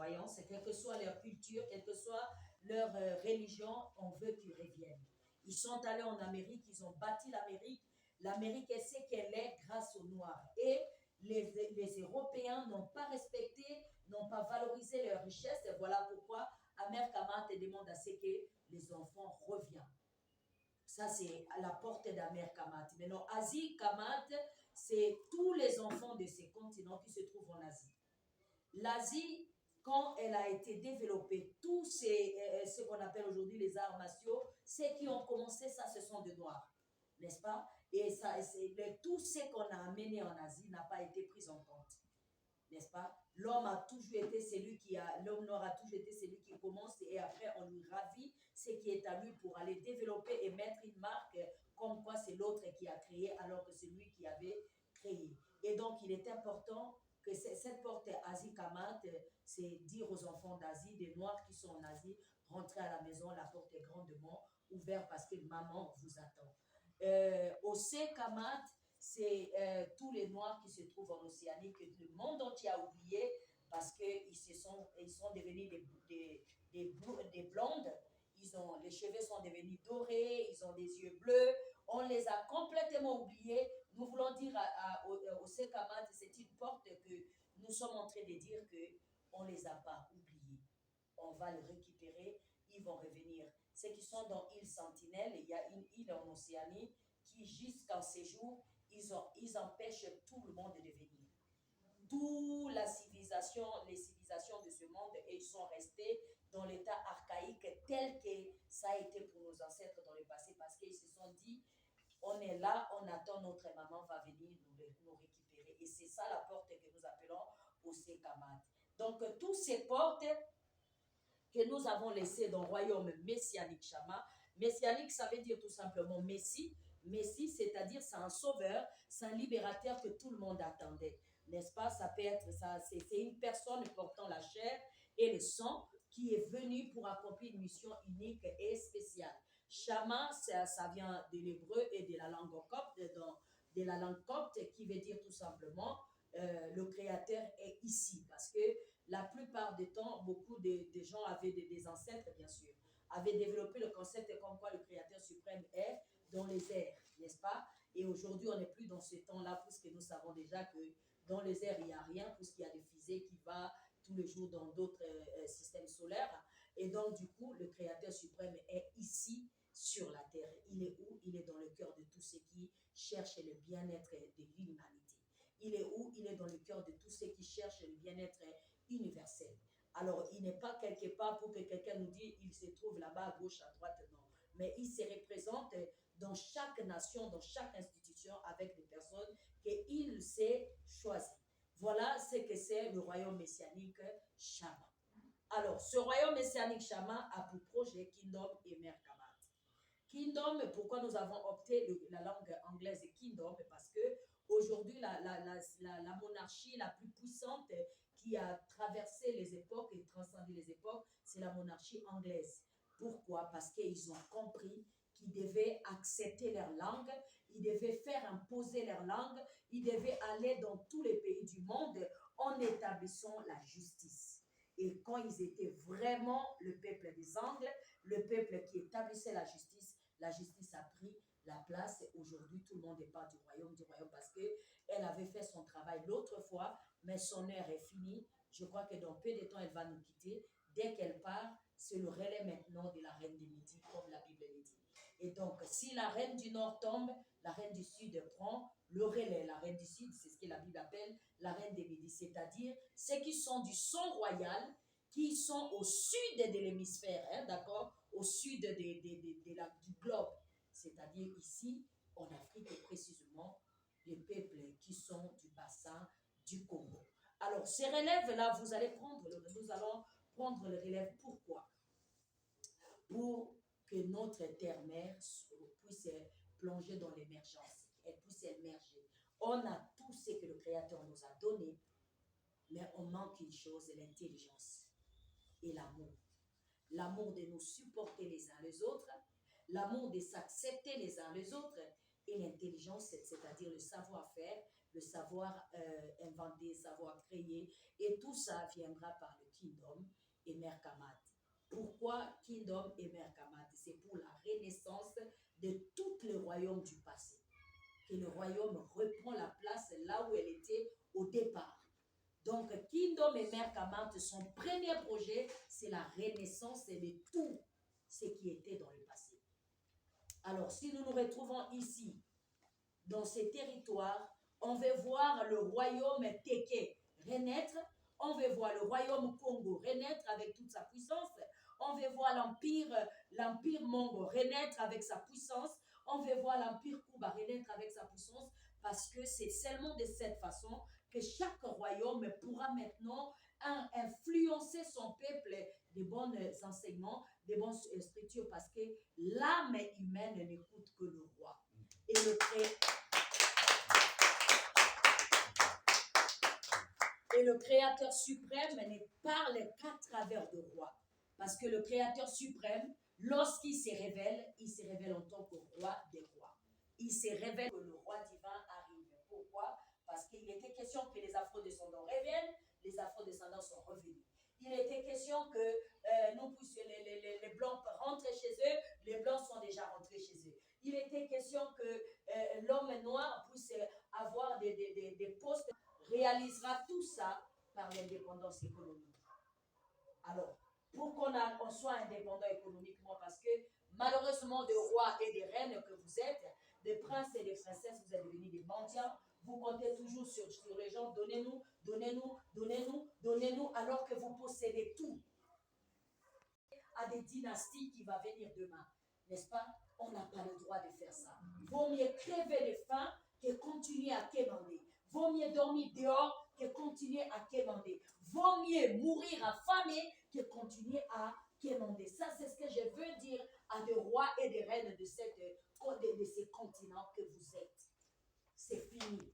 croyances, quelle que soit leur culture, quelle que soit leur religion, on veut qu'ils reviennent. Ils sont allés en Amérique, ils ont bâti l'Amérique. L'Amérique est ce qu'elle est grâce aux Noirs. Et les Européens n'ont pas respecté, n'ont pas valorisé leurs richesses. Et voilà pourquoi Amer Kamat demande à ce que les enfants reviennent. Ça, c'est à la porte d'Amer Kamat. Maintenant, Asie Kamat, c'est tous les enfants de ces continents qui se trouvent en Asie. L'Asie, quand elle a été développée, tous ce qu'on appelle aujourd'hui les arts martiaux, ceux qui ont commencé ça, ce sont des Noirs, n'est-ce pas? Et ça, tout ce qu'on a amené en Asie n'a pas été pris en compte, n'est-ce pas? L'homme l'homme noir a toujours été celui qui commence et après on lui ravit ce qui est à lui pour aller développer et mettre une marque comme quoi c'est l'autre qui a créé alors que c'est lui qui avait créé. Et donc il est important que cette porte Asie Kamat, c'est dire aux enfants d'Asie, des Noirs qui sont en Asie, rentrez à la maison, la porte est grandement ouverte parce que maman vous attend. Océ Kamat, c'est tous les Noirs qui se trouvent en Océanie, que le monde entier a oublié parce qu'ils sont devenus des blondes, les cheveux sont devenus dorés, ils ont des yeux bleus, on les a complètement oubliés. Nous voulons dire au Sekamat, c'est une porte que nous sommes en train de dire qu'on ne les a pas oubliés. On va les récupérer, ils vont revenir. Ceux qui sont dans l'île Sentinelle, il y a une île en Océanie qui, jusqu'en séjour, ils empêchent tout le monde de venir. Toute les civilisations de ce monde, et ils sont restés dans l'état archaïque tel que ça a été pour nos ancêtres dans le passé, parce qu'ils se sont dit, on est là, on attend notre maman va venir nous récupérer. Et c'est ça la porte que nous appelons Océ Kamat. Donc, toutes ces portes que nous avons laissées dans le royaume messianique Shama, messianique, ça veut dire tout simplement Messie. Messie, c'est-à-dire c'est un sauveur, c'est un libérateur que tout le monde attendait. N'est-ce pas? Ça peut être ça, c'est une personne portant la chair et le sang qui est venue pour accomplir une mission unique et spéciale. Shama, ça vient de l'hébreu et de la langue copte, de la langue copte qui veut dire tout simplement le créateur est ici. Parce que la plupart du temps, beaucoup de gens avaient des ancêtres, bien sûr, avaient développé le concept comme quoi le créateur suprême est dans les airs, n'est-ce pas? Et aujourd'hui, on n'est plus dans ce temps-là, puisque nous savons déjà que dans les airs, il n'y a rien, puisqu'il y a des fusées qui vont tous les jours dans d'autres systèmes solaires. Et donc, du coup, le créateur suprême est ici, sur la terre. Il est où? Il est dans le cœur de tous ceux qui cherchent le bien-être de l'humanité. Il est où? Il est dans le cœur de tous ceux qui cherchent le bien-être universel. Alors, il n'est pas quelque part pour que quelqu'un nous dise il se trouve là-bas à gauche, à droite, non. Mais il se représente dans chaque nation, dans chaque institution, avec des personnes qu'il s'est choisi. Voilà ce que c'est le royaume messianique Shama. Alors, ce royaume messianique Shama a pour projet Kingdom et Merkamat. Kingdom, pourquoi nous avons opté la langue anglaise Kingdom? Parce que aujourd'hui, la monarchie la plus puissante qui a traversé les époques et transcendé les époques, c'est la monarchie anglaise. Pourquoi? Parce qu'ils ont compris qu'ils devaient accepter leur langue, ils devaient faire imposer leur langue, ils devaient aller dans tous les pays du monde en établissant la justice. Et quand ils étaient vraiment le peuple des Angles, le peuple qui établissait la justice a pris la place. Aujourd'hui, tout le monde n'est pas du royaume parce qu'elle avait fait son travail l'autre fois, mais son heure est finie. Je crois que dans peu de temps, elle va nous quitter. Dès qu'elle part, c'est le relais maintenant de la reine du Midi, comme la Bible le dit. Et donc, si la reine du Nord tombe, la reine du Sud prend le relais. La reine du Sud, c'est ce que la Bible appelle la reine des Midi, c'est-à-dire ceux qui sont du son royal, qui sont au sud de l'hémisphère, hein, d'accord, au sud du globe, c'est-à-dire ici, en Afrique et précisément les peuples qui sont du bassin du Congo. Alors, ces relèves-là, nous allons prendre le relève. Pourquoi? Pour que notre terre-mère puisse plonger dans l'émergence, elle puisse émerger. On a tout ce que le Créateur nous a donné, mais on manque une chose, l'intelligence et l'amour. L'amour de nous supporter les uns les autres, l'amour de s'accepter les uns les autres, et l'intelligence, c'est-à-dire le savoir-faire, le savoir inventer, savoir créer. Et tout ça viendra par le Kingdom et Mère Kamat. Pourquoi Kingdom et Mère Kamat? C'est pour la renaissance de tous les royaumes du passé. Que le royaume reprend la place là où elle était au départ. Donc, Kingdom et Mère Kamat, son premier projet, c'est la renaissance de tout ce qui était dans le passé. Alors, si nous nous retrouvons ici, dans ces territoires, on veut voir le royaume Teke renaître, on veut voir le royaume Congo renaître avec toute sa puissance, on veut voir l'empire Mongo renaître avec sa puissance, on veut voir l'empire Kuba renaître avec sa puissance, parce que c'est seulement de cette façon que chaque royaume pourra maintenant influencer son peuple des bons enseignements, des bonnes scriptures, parce que l'âme humaine n'écoute que le roi. Et le Créateur suprême ne parle qu'à travers le roi. Parce que le Créateur suprême, lorsqu'il se révèle en tant que roi des rois. Il se révèle que le roi divin arrive. Pourquoi? Parce qu'il était question que les afro-descendants reviennent, les afro-descendants sont revenus. Il était question que nous puissions, les blancs rentrent chez eux, les blancs sont déjà rentrés chez eux. Il était question que l'homme noir puisse avoir des postes, réalisera tout ça par l'indépendance économique. Alors, pour qu'on soit indépendant économiquement, parce que malheureusement, des rois et des reines que vous êtes, des princes et des princesses, vous êtes devenus des mendiants, vous comptez toujours sur les gens, donnez-nous, donnez-nous, donnez-nous, donnez-nous, alors que vous possédez tout. À des dynasties qui vont venir demain, n'est-ce pas? On n'a pas le droit de faire ça. Vaut mieux crever de faim que continuer à quémander. Vaut mieux dormir dehors que continuer à quémander. Vaut mieux mourir affamé que continuer à quémander. Ça, c'est ce que je veux dire à des rois et des reines de ces continents que vous êtes. C'est fini.